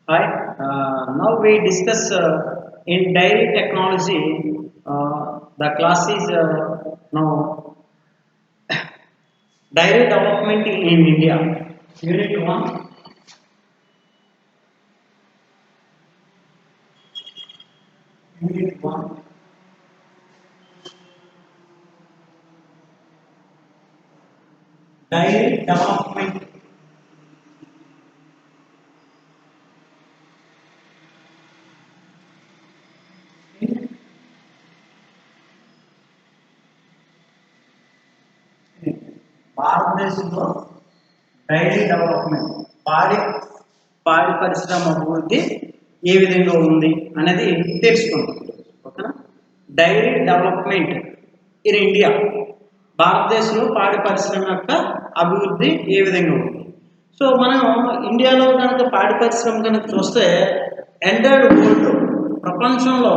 Hi, now we discuss in dairy technology. The class is now dairy development in India. Unit 1. Unit 1. Dairy development. భారతదేశంలో dairy development పాడి పాడి పరిశ్రమ అభివృద్ధి ఏ విధంగా ఉంది అనేది తెలుసుకుందాం. ఓకేనా? డైరీ డెవలప్మెంట్ ఇన్ ఇండియా, భారతదేశంలో పాడి పరిశ్రమ యొక్క అభివృద్ధి ఏ విధంగా ఉంది. సో మనం ఇండియాలో కనుక పాడి పరిశ్రమ కనుక చూస్తే ఎంటైర్ వరల్డ్, ప్రపంచంలో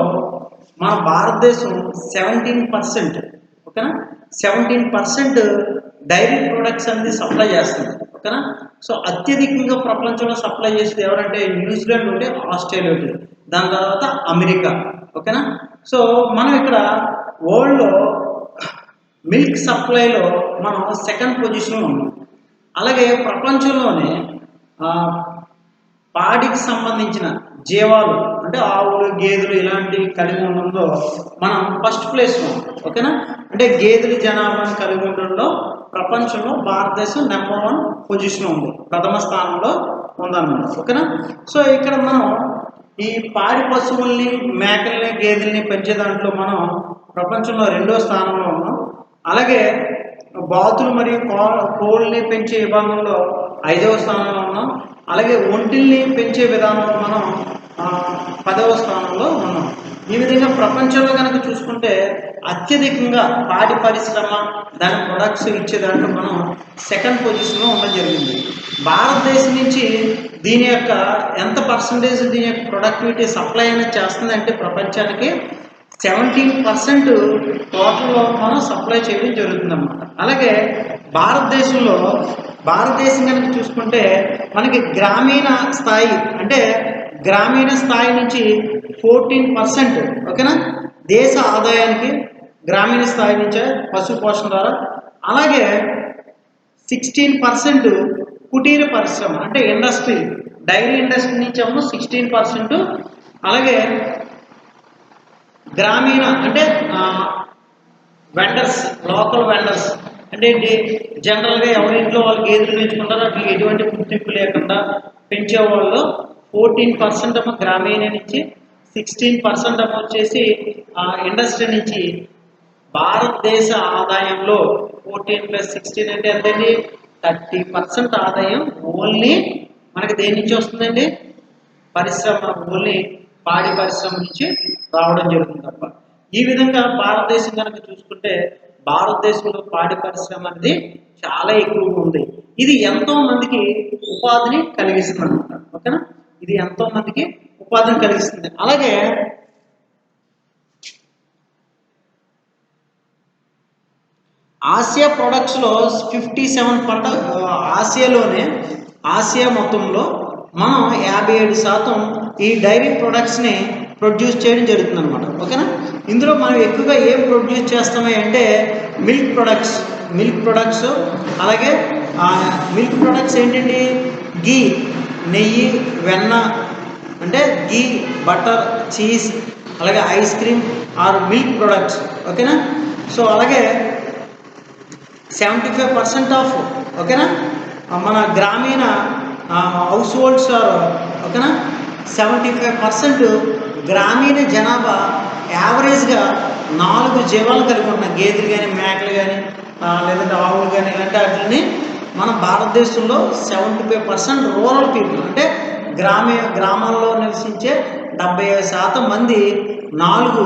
మన భారతదేశం 17%, ఓకేనా, 17% డైరీ ప్రొడక్ట్స్ అనేది సప్లై చేస్తుంది. ఓకేనా? సో అత్యధికంగా ప్రపంచంలో సప్లై చేసేది ఎవరంటే న్యూజిలాండ్ ఉంటే, ఆస్ట్రేలియా ఉంటే, దాని తర్వాత అమెరికా. ఓకేనా? సో మనం ఇక్కడ వరల్డ్లో మిల్క్ సప్లైలో మనం సెకండ్ పొజిషన్లో ఉన్నాం. అలాగే ప్రపంచంలోనే పాడికి సంబంధించిన జీవాలు అంటే ఆవులు, గేదెలు ఇలాంటివి కలిగి ఉండడంలో మనం ఫస్ట్ ప్లేస్లో. ఓకేనా? అంటే గేదెల జనాభాను కలిగి ఉండడంలో ప్రపంచంలో భారతదేశం నెంబర్ 1 పొజిషన్లో ఉంది, ప్రథమ స్థానంలో ఉందన్నమాట. ఓకేనా? సో ఇక్కడ మనం ఈ పాడి పశువుల్ని, మేకల్ని, గేదెల్ని పెంచే దాంట్లో మనం ప్రపంచంలో 2వ స్థానంలో ఉన్నాం. అలాగే బాతులు మరియు కోళ్ళని పెంచే విభాగంలో 5వ స్థానంలో ఉన్నాం. అలాగే ఒంటిల్ని పెంచే విధానంలో మనం 10వ స్థానంలో ఉన్నాం. ఈ విధంగా ప్రపంచంలో కనుక చూసుకుంటే అత్యధికంగా పాడి పరిశ్రమ దాని ప్రొడక్ట్స్ ఇచ్చే దాంట్లో మనం సెకండ్ పొజిషన్లో ఉండడం జరిగింది. భారతదేశం నుంచి దీని యొక్క ఎంత పర్సంటేజ్ దీని యొక్క ప్రొడక్టివిటీ సప్లై అనేది చేస్తుంది అంటే ప్రపంచానికి 17% టోటల్లో మనం సప్లై చేయడం జరుగుతుంది అన్నమాట. అలాగే భారతదేశం కనుక చూసుకుంటే మనకి గ్రామీణ స్థాయి అంటే గ్రామీణ స్థాయి నుంచి 14%, ఓకేనా, దేశ ఆదాయానికి గ్రామీణ స్థాయి నుంచే పశు పోషణ ద్వారా. అలాగే 16% కుటీర పరిశ్రమ అంటే ఇండస్ట్రీ, డైరీ ఇండస్ట్రీ నుంచి ఏమో 16%. అలాగే గ్రామీణ అంటే వెండర్స్, లోకల్ వెండర్స్ అంటే జనరల్గా ఎవరింట్లో వాళ్ళు గేదెలు పెంచుకుంటారో అట్లా ఎటువంటి గుర్తింపు లేకుండా పెంచేవాళ్ళు 14% ఏమో గ్రామీణ నుంచి, 16% ఏమో వచ్చేసి ఇండస్ట్రీ నుంచి. భారతదేశ ఆదాయంలో 14 + 16 అంటే ఎంతండి? 30% ఆదాయం ఓన్లీ మనకి దేని నుంచి వస్తుందండి? పరిశ్రమ, ఓన్లీ పాడి పరిశ్రమ నుంచి రావడం జరుగుతుంది తప్ప. ఈ విధంగా భారతదేశం కనుక చూసుకుంటే భారతదేశంలో పాడి పరిశ్రమ అనేది చాలా ఎక్కువగా ఉంది. ఇది ఎంతో మందికి ఉపాధిని కలిగిస్తుంది అనమాట. ఓకేనా? ఇది ఎంతో మందికి ఉపాధిని కలిగిస్తుంది. అలాగే ఆసియా ప్రొడక్ట్స్లో 57%, ఆసియా మొత్తంలో మనం 57% ఈ డైరీ ప్రొడక్ట్స్ని ప్రొడ్యూస్ చేయడం జరుగుతుంది అనమాట. ఓకేనా? ఇందులో మనం ఎక్కువగా ఏం ప్రొడ్యూస్ చేస్తామే అంటే మిల్క్ ప్రొడక్ట్స్. అలాగే మిల్క్ ప్రొడక్ట్స్ ఏంటండి? గీ, నెయ్యి, వెన్న అంటే గీ, బటర్, చీజ్, అలాగే ice cream are milk products. ఓకేనా? సో అలాగే 75% ఆఫ్, ఓకేనా, మన గ్రామీణ హౌస్ హోల్డ్స్ ఆర్, ఓకేనా, 75% గ్రామీణ జనాభా యావరేజ్గా 4 జీవాలు కలిగి ఉంటున్నాయి. గేదెలు కానీ, మేకలు కానీ, లేదంటే ఆవులు కానీ, ఇలాంటి వాటిని మన భారతదేశంలో 75% రూరల్ పీపుల్ అంటే గ్రామాల్లో నివసించే 75% మంది 4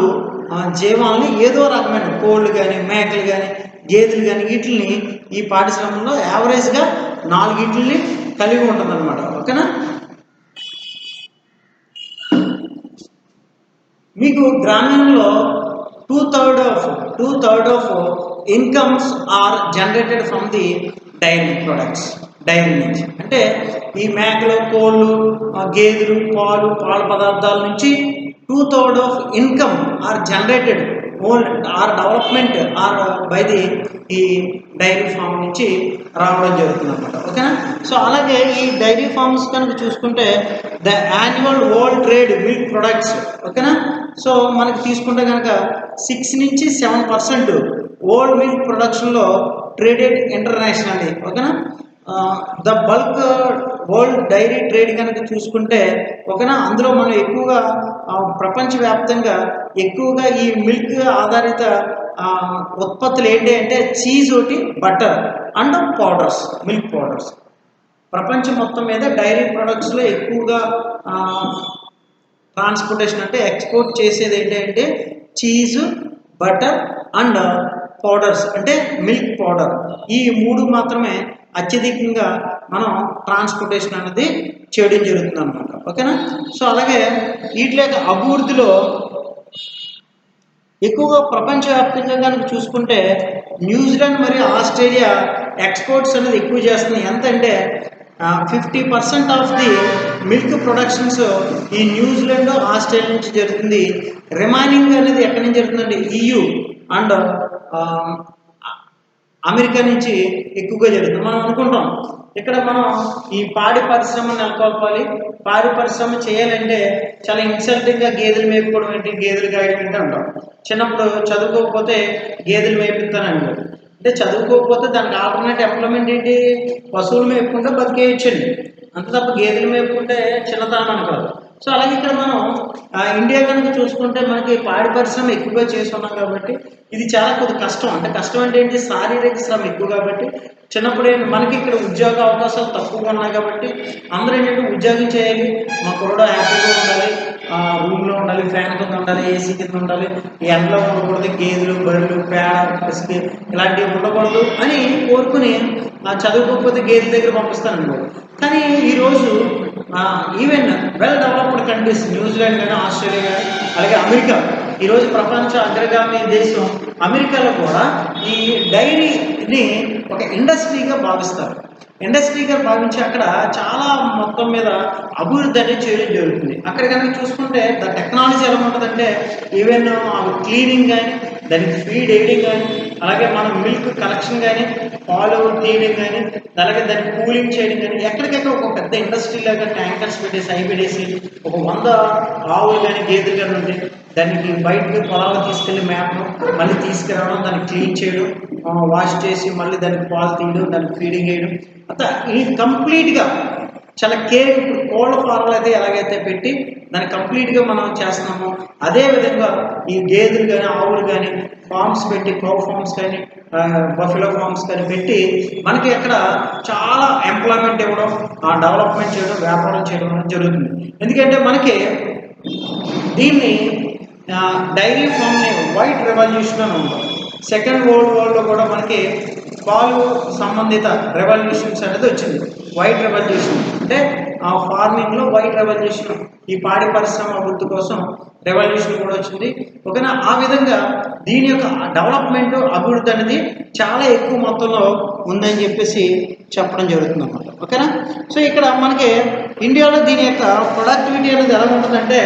జీవాలని ఏదో రకమైన కోళ్ళు కానీ, మేకలు కానీ, గేదెలు కానీ వీటిని ఈ పారిశ్రమలో యావరేజ్గా 4 వీటిని కలిగి ఉంటుందన్నమాట. ఓకేనా? మీకు గ్రామీణంలో 2/3 of incomes are generated from the dairy products. Dairy నుంచి. అంటే ఈ మేకలు, కోళ్ళు, గేదెలు, పాల పదార్థాల నుంచి 2/3 of income are generated own or development or by the ఈ డైరీ ఫామ్ నుంచి రావడం జరుగుతుంది అనమాట. ఓకేనా. సో అలాగే ఈ డైరీ ఫార్మ్స్ కనుక చూసుకుంటే the annual world trade milk products, ఓకేనా. సో మనకి తీసుకుంటే కనుక 6 నుంచి 7% వరల్డ్ మిల్క్ ప్రొడక్షన్లో ట్రేడెడ్ ఇంటర్నేషనల్లీ, ఓకేనా. The bulk world dairy trade కనుక చూసుకుంటే, ఓకేనా, అందులో మనం ఎక్కువగా ప్రపంచవ్యాప్తంగా ఎక్కువగా ఈ మిల్క్ ఆధారిత ఉత్పత్తులు ఏంటి అంటే చీజ్ ఒకటి, butter and powders, milk powders. ప్రపంచం మొత్తం మీద డైరీ ప్రొడక్ట్స్లో ఎక్కువగా ట్రాన్స్పోర్టేషన్ అంటే ఎక్స్పోర్ట్ చేసేది ఏంటంటే చీజ్, బటర్ అండ్ పౌడర్స్ అంటే మిల్క్ పౌడర్. ఈ 3 మాత్రమే అత్యధికంగా మనం ట్రాన్స్పోర్టేషన్ అనేది చేయడం జరుగుతుంది అనమాట. ఓకేనా. సో అలాగే వీటి యొక్క అభివృద్ధిలో ఎక్కువగా ప్రపంచవ్యాప్తంగా కనుక చూసుకుంటే న్యూజిలాండ్ మరియు ఆస్ట్రేలియా ఎక్స్పోర్ట్స్ అనేది ఎక్కువ చేస్తున్నాయి. ఎంత అంటే 50% ఆఫ్ ది మిల్క్ ప్రొడక్షన్స్ ఈ న్యూజిలాండ్, ఆస్ట్రేలియా నుంచి జరుగుతుంది. రిమైనింగ్ అనేది ఎక్కడి నుంచి జరుగుతుందంటే EU అండ్ అమెరికా నుంచి ఎక్కువగా జరుగుతుంది. మనం అనుకుంటాం ఇక్కడ మనం ఈ పాడి పరిశ్రమను నెలకొల్పాలి, పాడి పరిశ్రమ చేయాలంటే చాలా ఇన్సల్టింగ్గా గేదెలు మేపుకోవడం ఏంటి, గేదెలు గాయడం ఏంటి అంటాం. చిన్నప్పుడు చదువుకోకపోతే గేదెలు మేపిస్తానండి. అంటే చదువుకోకపోతే దానికి ఆల్టర్నేట్ ఎంప్లాయ్మెంట్ ఏంటి, పశువులు మేపుకుంటే బతికేయచ్చండి. అంత తప్ప గేదెలు మేపుకుంటే చిన్నతనం అని కాదు. సో అలాగే ఇక్కడ మనం ఇండియా కనుక చూసుకుంటే మనకి పాడి పరిశ్రమ ఎక్కువగా చేస్తున్నాం కాబట్టి ఇది చాలా కొద్ది కష్టం. అంటే కష్టం అంటే ఏంటి, శారీరక శ్రమ ఎక్కువ కాబట్టి చిన్నప్పుడు మనకి ఇక్కడ ఉద్యోగ అవకాశాలు తక్కువగా ఉన్నాయి కాబట్టి అందరూ ఏంటంటే ఉద్యోగం చేయాలి, మా కుర్రోడు హ్యాపీగా ఉండాలి, రూమ్లో ఉండాలి, ఫ్యాన్ కింద ఉండాలి, ఏసీ కింద ఉండాలి, ఎండలో ఉండకూడదు, గేదెలు, బర్రెలు, పేడ, పిసికి ఇలాంటివి ఉండకూడదు అని కోరుకుని చదువుకోకపోతే గేదెల దగ్గర పంపిస్తానండి. కానీ ఈరోజు even well developed countries New Zealand కానీ, ఆస్ట్రేలియా కానీ, అలాగే అమెరికా, ఈరోజు ప్రపంచ అగ్రగామి దేశం అమెరికాలో కూడా ఈ డైరీని ఒక ఇండస్ట్రీగా భావిస్తారు. ఇండస్ట్రీగా భావించి అక్కడ చాలా మొత్తం మీద అభివృద్ధి అనేది చేయడం జరుగుతుంది. అక్కడ కనుక చూసుకుంటే ద టెక్నాలజీ ఎలా ఉంటుందంటే ఈవెన్ క్లీనింగ్ కానీ, దానికి ఫీడ్ వేయడం కానీ, అలాగే మనం మిల్క్ కలెక్షన్ కానీ, పాలు తీయడం కానీ, అలాగే దాన్ని కూలింగ్ చేయడం కానీ, ఎక్కడికెక్కడ ఒక పెద్ద ఇండస్ట్రీ లాగా ట్యాంకర్స్ పెట్టేసి అవి పెట్టేసి ఒక 100 ఆవులు కానీ, గేదెలు కానీ ఉంటాయి. దానికి బయటకు పొలాలు తీసుకెళ్ళి మేపడం, మళ్ళీ తీసుకురావడం, దాన్ని క్లీన్ చేయడం, వాష్ చేసి మళ్ళీ దానికి పాలు తీయడం, దానికి ఫీడింగ్ వేయడం, అంతా ఇది కంప్లీట్గా చాలా కేర్. ఇప్పుడు కోళ్ళ ఫార్మలు అయితే ఎలాగైతే పెట్టి దాన్ని కంప్లీట్గా మనం చేస్తున్నామో అదేవిధంగా ఈ గేదెలు కానీ, ఆవులు కానీ ఫార్మ్స్ పెట్టి, కౌ ఫార్మ్స్ కానీ, బఫెలో ఫార్మ్స్ కానీ పెట్టి మనకి అక్కడ చాలా ఎంప్లాయ్మెంట్ ఇవ్వడం, డెవలప్మెంట్ చేయడం, వ్యాపారం చేయడం జరుగుతుంది. ఎందుకంటే మనకి దీన్ని డైరీ ఫామ్ని వైట్ రెవల్యూషన్ అని ఉంటాం. సెకండ్ వరల్డ్ వార్లో కూడా మనకి పాలు సంబంధిత రెవల్యూషన్స్ అనేది వచ్చింది. వైట్ రెవల్యూషన్ అంటే ఆ ఫార్మింగ్లో వైట్ రెవల్యూషన్, ఈ పాడి పరిశ్రమ అభివృద్ధి కోసం రెవల్యూషన్ కూడా వచ్చింది. ఓకేనా. ఆ విధంగా దీని యొక్క డెవలప్మెంట్, అభివృద్ధి అనేది చాలా ఎక్కువ మొత్తంలో ఉందని చెప్పేసి చెప్పడం జరుగుతుంది అన్నమాట. ఓకేనా. సో ఇక్కడ మనకి ఇండియాలో దీని యొక్క ప్రొడక్టివిటీ అనేది ఎలా ఉంటుందంటే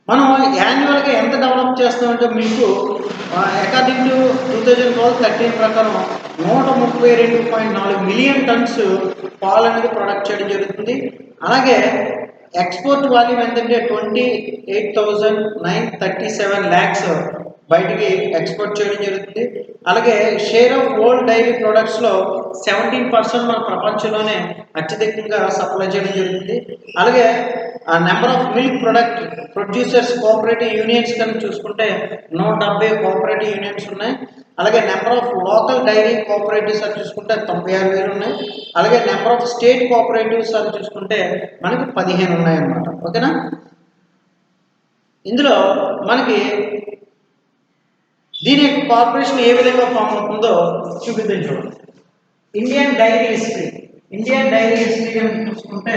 మనం యాన్యువల్గా ఎంత డెవలప్ చేస్తామంటే మీకు అకార్డింగ్ టు 2012-13 ప్రకారం 132.4 మిలియన్ టన్స్ పాలు అనేది ప్రొడక్ట్ చేయడం జరుగుతుంది. అలాగే ఎక్స్పోర్ట్ వాల్యూమ్ ఎంతంటే 28,937 lakhs బయటికి ఎక్స్పోర్ట్ చేయడం జరుగుతుంది. అలాగే షేర్ ఆఫ్ వరల్డ్ డైరీ ప్రొడక్ట్స్లో 17% మన ప్రపంచంలోనే అత్యధికంగా సప్లై చేయడం జరుగుతుంది. అలాగే number of milk producers cooperative unions కనుక చూసుకుంటే 170 కోఆపరేటివ్ యూనియన్స్ ఉన్నాయి. అలాగే number of local dairy cooperatives అని చూసుకుంటే 96,000 ఉన్నాయి. అలాగే నెంబర్ ఆఫ్ స్టేట్ కోఆపరేటివ్స్ అని చూసుకుంటే మనకి 15 ఉన్నాయన్నమాట. ఓకేనా. ఇందులో మనకి దీని యొక్క కార్పొరేషన్ ఏ విధంగా ఫామ్ అవుతుందో చూపిద్దాం చూడండి. ఇండియన్ డైరీ హిస్టరీ కనుక చూసుకుంటే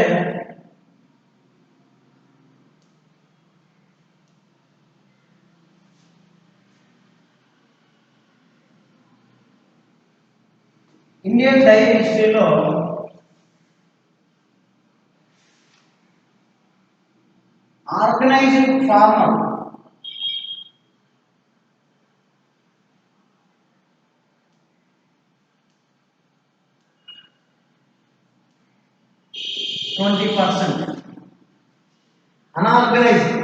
ఇండియన్ డైరీ హిస్టరీలో ఆర్గనైజ్డ్ ఫార్మర్ అనార్గనైజ్డ్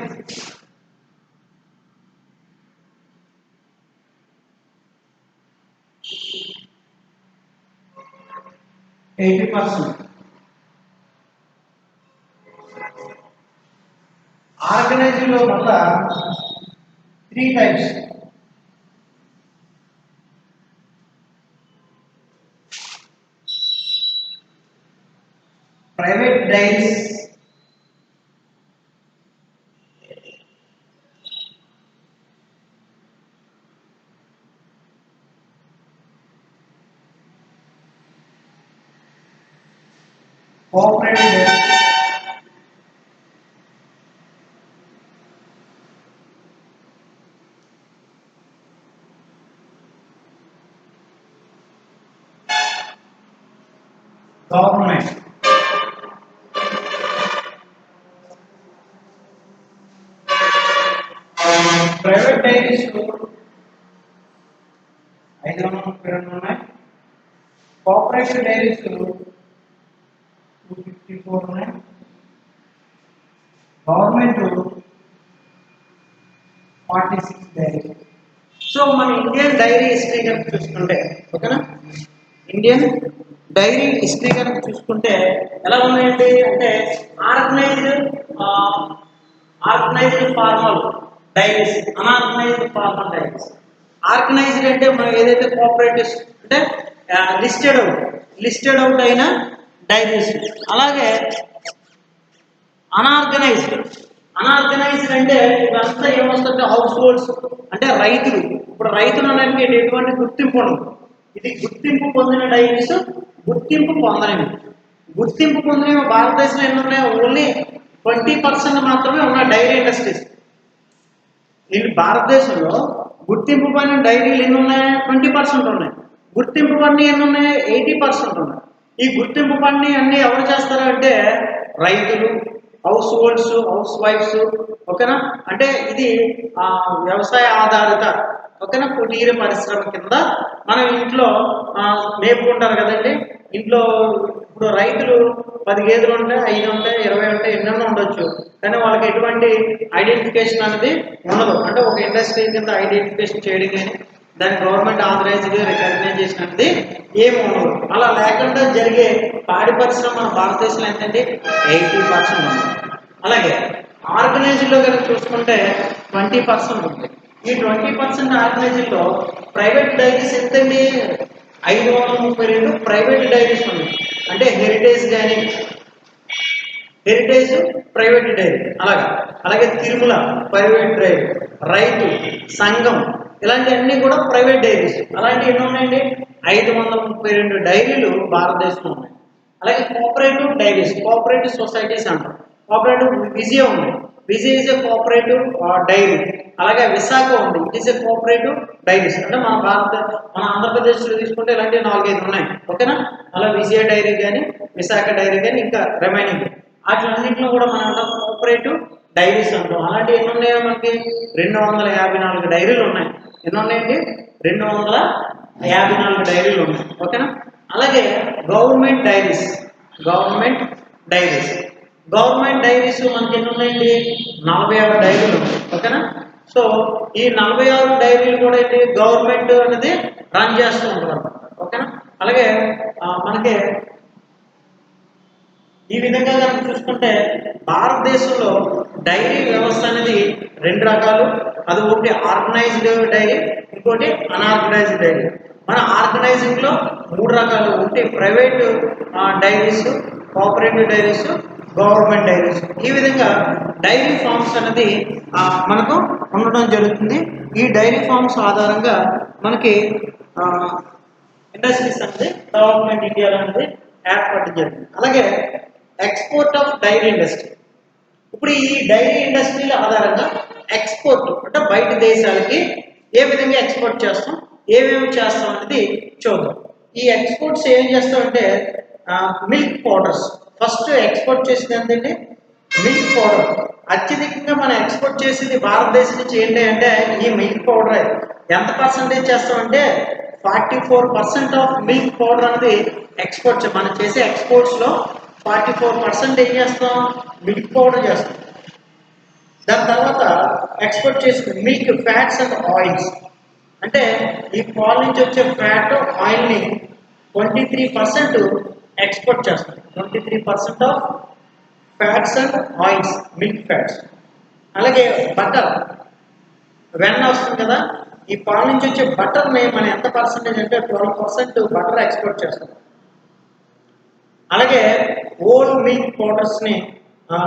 80%. ఆర్గనైజ్డ్ లో మళ్ళా 3 types. Private diaries, cooperative diaries, government. Private diaries 532 ఉన్నాయి. కోఆపరేటివ్ డైరీస్ 254 ఉన్నాయి. Government 46 diaries. సో మన ఇండియన్ డైరీ హిస్టరీ కనుక చూసుకుంటే, ఓకేనా, ఇండియన్ డైరీ హిస్టరీ కనుక చూసుకుంటే ఎలా ఉన్నాయండి అంటే organised formal diaries, unorganised formal diaries. Organised అంటే మనం ఏదైతే కోఆపరేటివ్స్ అంటే లిస్టెడ్ అవుట్ అయిన డైరీస్. అలాగే అనార్గనైజ్డ్ అంటే ఇదంతా ఏమొస్తుంటే హౌస్ హోల్డ్స్ అంటే రైతులు. ఇప్పుడు రైతులు అనడానికి ఎటువంటి గుర్తింపు ఉండదు. ఇది గుర్తింపు పొందిన డైరీస్, గుర్తింపు పొందినవి భారతదేశంలో ఎన్ని ఉన్నాయి? ఓన్లీ 20% మాత్రమే ఉన్నాయి డైరీ ఇండస్ట్రీస్. ఈ భారతదేశంలో గుర్తింపు పొందిన డైరీలు ఎన్ని ఉన్నాయి? 20% ఉన్నాయి. గుర్తింపు పొందిన ఎన్ని ఉన్నాయి? 80% ఉన్నాయి. ఈ గుర్తింపు పొందిన అన్ని ఎవరు చేస్తారు అంటే రైతులు, హౌస్ హోల్డ్స్, హౌస్ వైఫ్స్, ఓకేనా. అంటే ఇది వ్యవసాయ ఆధారిత, ఓకేనా, కుటీర పరిశ్రమ కింద మనం ఇంట్లో మేపుకుంటారు కదండి. ఇంట్లో ఇప్పుడు రైతులు 10 గేదెలు ఉంటాయి, 5 ఉంటాయి, 20 ఉంటాయి, ఎన్నెన్నో ఉండొచ్చు. కానీ వాళ్ళకి ఎటువంటి ఐడెంటిఫికేషన్ అనేది ఉండదు. అంటే ఒక ఇండస్ట్రీ కింద ఐడెంటిఫికేషన్ చేయడం కానీ దాని గవర్నమెంట్ ఆథరైజ్డ్ రికగ్నైజేషన్ అనేది ఏమి ఉండదు. అలా లేకుండా జరిగే పాడి పరిశ్రమ మన భారతదేశంలో ఎంతండి? 80% ఉంది. అలాగే ఆర్గనైజ్డ్లో కనుక చూసుకుంటే 20% ఉంది. ఈ 20% ఆర్గనైజ్డ్లో ప్రైవేట్ డైరీస్ ఎంతండి? 532 ప్రైవేట్ డైరీస్ ఉన్నాయి. అంటే హెరిటేజ్ ప్రైవేట్ డైరీ, అలాగే తిరుమల ప్రైవేట్ డైరీ, రైతు సంఘం, ఇలాంటివన్నీ కూడా ప్రైవేట్ డైరీస్. అలాంటివి ఎన్ని ఉన్నాయండి? 532 డైరీలు భారతదేశంలో ఉన్నాయి. అలాగే కోఆపరేటివ్ సొసైటీస్ అంటారు. కోఆపరేటివ్ విజయ ఉంది. విజయ ఈజ్ ఏ కోఆపరేటివ్ డైరీ. అలాగే విశాఖ ఉంది, it is a cooperative diaries. అంటే మన ఆంధ్రప్రదేశ్లో తీసుకుంటే ఇలాంటివి 4-5 ఉన్నాయి, ఓకేనా. అలా విజయ డైరీ కానీ, విశాఖ డైరీ కానీ, ఇంకా రిమైనింగ్ వాటిలన్నింటిలో కూడా మనం కోఆపరేటివ్ డైరీస్ అంటాం. అలాంటివి ఎన్ని ఉన్నాయో మనకి? 254 డైరీలు ఉన్నాయి. ఎన్ని ఉన్నాయండి? 254 డైరీలు ఉన్నాయి, ఓకేనా. అలాగే గవర్నమెంట్ డైరీస్ మనకి ఎన్ని ఉన్నాయండి? 46 డైరీలు ఉన్నాయి, ఓకేనా. సో ఈ 46 డైరీలు కూడా ఏంటి? గవర్నమెంట్ అనేది రన్ చేస్తూ ఉంటుంది, ఓకేనా. అలాగే మనకి ఈ విధంగా కనుక చూసుకుంటే భారతదేశంలో డైరీ వ్యవస్థ అనేది 2 రకాలు. అది ఒకటి ఆర్గనైజ్డ్ డైరీ, ఇంకోటి అన్ఆర్గనైజ్డ్ డైరీ. మన ఆర్గనైజింగ్లో 3 రకాలు. ఒకటి private diaries, cooperative diaries, government diaries. ఈ విధంగా డైరీ ఫార్మ్స్ అనేది మనకు ఉండడం జరుగుతుంది. ఈ డైరీ ఫార్మ్స్ ఆధారంగా మనకి ఇండస్ట్రీస్ అనేది డెవలప్మెంట్ ఇండియాలో అనేది ఏర్పడడం జరిగింది. అలాగే ఎక్స్పోర్ట్ ఆఫ్ డైరీ ఇండస్ట్రీ. ఇప్పుడు ఈ డైరీ ఇండస్ట్రీల ఆధారంగా ఎక్స్పోర్ట్ అంటే బయట దేశాలకి ఏ విధంగా ఎక్స్పోర్ట్ చేస్తాం, ఏమేమి చేస్తాం అనేది చూద్దాం. ఈ ఎక్స్పోర్ట్స్ ఏం చేస్తామంటే మిల్క్ పౌడర్స్ ఫస్ట్ ఎక్స్పోర్ట్ చేసేది ఏంటంటే మిల్క్ పౌడర్. అత్యధికంగా మనం ఎక్స్పోర్ట్ చేసేది భారతదేశం నుంచి ఏంటి అంటే ఈ మిల్క్ పౌడర్. ఎంత పర్సంటేజ్ చేస్తామంటే 44% ఆఫ్ మిల్క్ పౌడర్ అనేది ఎక్స్పోర్ట్. మనం చేసే ఎక్స్పోర్ట్స్లో 44% ఏం చేస్తాం, మిల్క్ పౌడర్ చేస్తాం. దాని తర్వాత ఎక్స్పోర్ట్ చేసిన మిల్క్ ఫ్యాట్స్ అండ్ ఆయిల్స్, అంటే ఈ పాల నుంచి వచ్చే ఫ్యాట్ ఆయిల్ని 23% ఎక్స్పోర్ట్ చేస్తాం. 23% of fats and oils, milk fats. అలాగే బటర్, వెన్న వస్తుంది కదా, ఈ పాల నుంచి వచ్చే బటర్ని మనం ఎంత పర్సెంటేజ్ అంటే 12% బటర్ ఎక్స్పోర్ట్ చేస్తాం. అలాగే ఓల్ మిల్క్ పౌడర్స్ని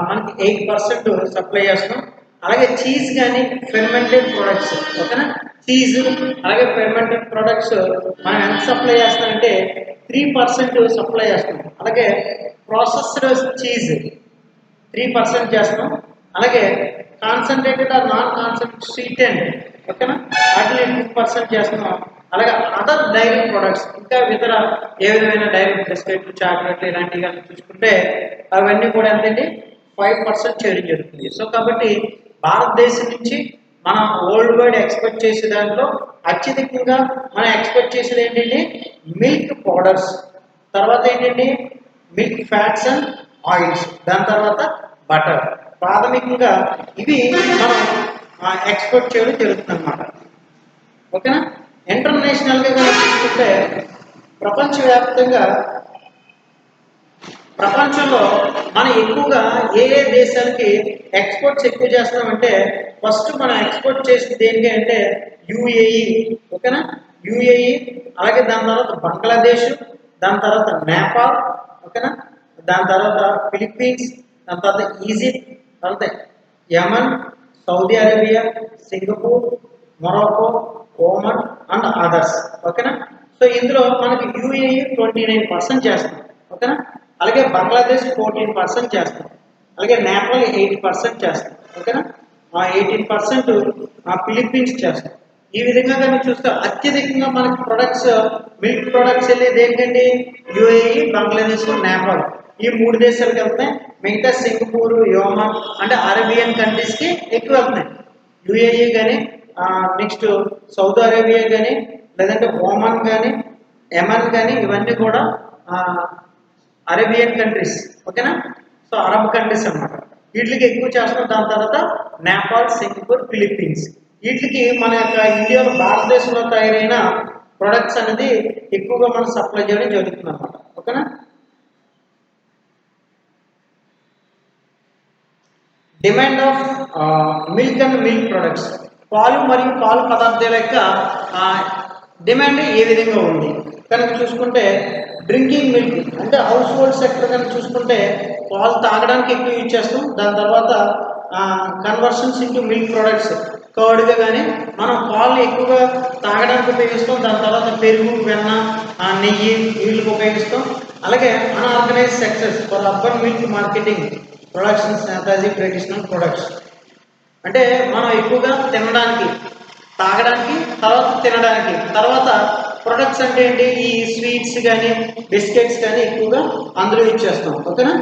మనకి 8% సప్లై చేస్తాం. అలాగే చీజ్ కానీ ఫెర్మెంటెడ్ ప్రొడక్ట్స్, ఓకేనా, చీజ్ అలాగే ఫెర్మెంటెడ్ ప్రొడక్ట్స్ మనం ఎంత సప్లై చేస్తామంటే 3% సప్లై చేస్తాం. అలాగే ప్రాసెస్డ్ చీజ్ 3% చేస్తాం. అలాగే కాన్సన్ట్రేటెడ్ ఆర్ నాన్ కాన్సన్ట్రేటెడ్ స్వీటెండ్, ఓకేనా, వాటిని 2% చేస్తున్నాం. అలాగే అదర్ డైరీ ప్రొడక్ట్స్, ఇంకా ఇతర ఏ విధమైన డైరీ బిస్కెట్లు, చాక్లెట్లు ఇలాంటివి కానీ చూసుకుంటే అవన్నీ కూడా ఎంతండి 5% చేయడం జరుగుతుంది. సో కాబట్టి భారతదేశం నుంచి మనం వరల్డ్ వైడ్ ఎక్స్పోర్ట్ చేసే దాంట్లో అత్యధికంగా మనం ఎక్స్పోర్ట్ చేసేది ఏంటంటే మిల్క్ పౌడర్స్, తర్వాత ఏంటంటే మిల్క్ ఫ్యాట్స్ అండ్ ఆయిల్స్, దాని తర్వాత బటర్. ప్రాథమికంగా ఇవి మనం ఎక్స్పోర్ట్ చేయడం జరుగుతుంది అన్నమాట. ఓకేనా. ఇంటర్నేషనల్గా మనం చూసుకుంటే ప్రపంచవ్యాప్తంగా ప్రపంచంలో మనం ఎక్కువగా ఏ ఏ దేశాలకి ఎక్స్పోర్ట్స్ ఎక్కువ చేస్తున్నామంటే ఫస్ట్ మనం ఎక్స్పోర్ట్ చేసేది దేనికి అంటే యుఏఈ, ఓకేనా, యుఏఈ. అలాగే దాని తర్వాత బంగ్లాదేశ్, దాని తర్వాత నేపాల్, ఓకేనా, దాని తర్వాత ఫిలిప్పీన్స్, దాని తర్వాత ఈజిప్ట్, తర్వాత Yemen, Saudi Arabia, Singapore, Morocco, Oman and others, ఓకేనా. సో ఇందులో మనకి యుఏఈ 29% చేస్తాం, ఓకేనా. అలాగే బంగ్లాదేశ్ 14% చేస్తాం. అలాగే నేపాల్ 8% చేస్తాం, ఓకేనా. 18% ఫిలిప్పీన్స్ చేస్తాం. ఈ విధంగా కానీ చూస్తే అత్యధికంగా మనకి ప్రొడక్ట్స్, మిల్క్ ప్రొడక్ట్స్ వెళ్ళేది ఏంటండి యుఏఈ, బంగ్లాదేశ్, నేపాల్, ఈ 3 దేశాలకు వెళ్తాయి. మిగతా సింగపూర్, యోమన్ అంటే అరేబియన్ కంట్రీస్కి ఎక్కువ వెళ్తున్నాయి. యుఏఈ కానీ నెక్స్ట్ సౌదీ అరేబియా కానీ లేదంటే ఓమన్ కానీ యమన్ కానీ ఇవన్నీ కూడా అరేబియన్ కంట్రీస్, ఓకేనా. సో అరబ్ కంట్రీస్ అన్నమాట. వీటికి ఎక్కువ చేస్తాం. దాని తర్వాత నేపాల్, సింగపూర్, ఫిలిప్పీన్స్, వీటికి మన యొక్క ఇండియాలో భారతదేశంలో తయారైన ప్రొడక్ట్స్ అనేది ఎక్కువగా మనం సప్లై చేయడం జరుగుతుంది అన్నమాట, ఓకేనా. Demand of milk and milk products, పాలు మరియు పాలు పదార్థాల యొక్క డిమాండ్ ఏ విధంగా ఉంది కనుక చూసుకుంటే డ్రింకింగ్ మిల్క్ అంటే హౌస్ హోల్డ్ సెక్టర్ కనుక చూసుకుంటే పాలు తాగడానికి ఎక్కువ యూజ్ చేస్తాం. దాని తర్వాత కన్వర్షన్స్ ఇంటూ మిల్క్ ప్రొడక్ట్స్, కర్డ్గా కానీ మనం పాలు ఎక్కువగా తాగడానికి ఉపయోగిస్తాం. దాని తర్వాత పెరుగు, వెన్న, నెయ్యి వీళ్ళకి ఉపయోగిస్తాం. అలాగే unorganised sectors for urban milk marketing, production, sanitising, traditional products, అంటే మనం ఎక్కువగా తినడానికి, తాగడానికి, తర్వాత తినడానికి, తర్వాత ప్రొడక్ట్స్ అంటే ఏంటి ఈ స్వీట్స్ కానీ బిస్కెట్స్ కానీ ఎక్కువగా అందులో యూజ్ చేస్తాం, ఓకేనా.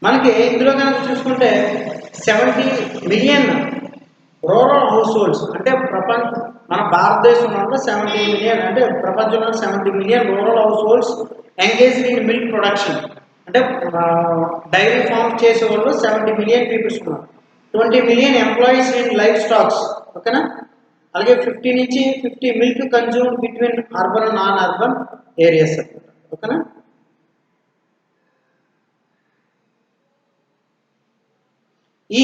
మనకి ఇందులో కనుక చూసుకుంటే 70 మిలియన్ రూరల్ హౌస్ హోల్డ్స్, అంటే మన భారతదేశంలో 70 మిలియన్, అంటే ప్రపంచంలో 70 million rural house holds engaged in milk production, అంటే డైరీ ఫార్మ్ చేసే వాళ్ళు 70 మిలియన్ పీపుల్స్ ఉన్నారు. 20 million employees in life stocks, ఓకేనా. అలాగే 50 నుంచి 50 milk consume between urban and non urban areas, ఓకేనా. ఈ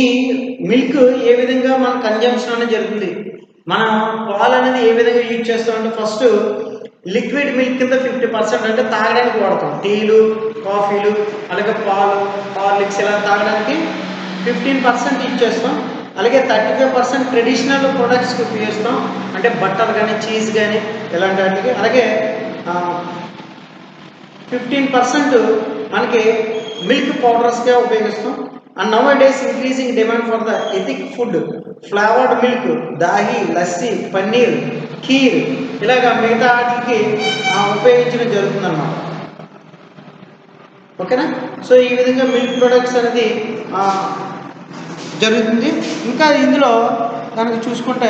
మిల్క్ ఏ విధంగా మన కన్జంప్షన్ అనేది జరుగుతుంది, మనం పాలు అనేది ఏ విధంగా యూజ్ చేస్తామంటే ఫస్ట్ లిక్విడ్ మిల్క్ కింద 50% అంటే తాగడానికి వాడతాం. టీలు, కాఫీలు, అలాగే పాలు, హార్లిక్స్ ఇలా తాగడానికి 15% యూజ్ చేస్తాం. అలాగే 35% ట్రెడిషనల్ ప్రొడక్ట్స్కి ఉపయోగిస్తాం, అంటే బటర్ కానీ చీజ్ కానీ ఇలాంటి వాటికి. అలాగే 15% మనకి మిల్క్ పౌడర్స్గా ఉపయోగిస్తాం. And now days increasing demand for the ethic food, flavoured milk, dahi, lassi, paneer, kheer ఇలాగా మిగతా వాటికి ఉపయోగించడం జరుగుతుంది అన్నమాట. ఓకేనా. సో ఈ విధంగా మిల్క్ ప్రొడక్ట్స్ అనేది జరుగుతుంది. ఇంకా ఇందులో కనుక చూసుకుంటే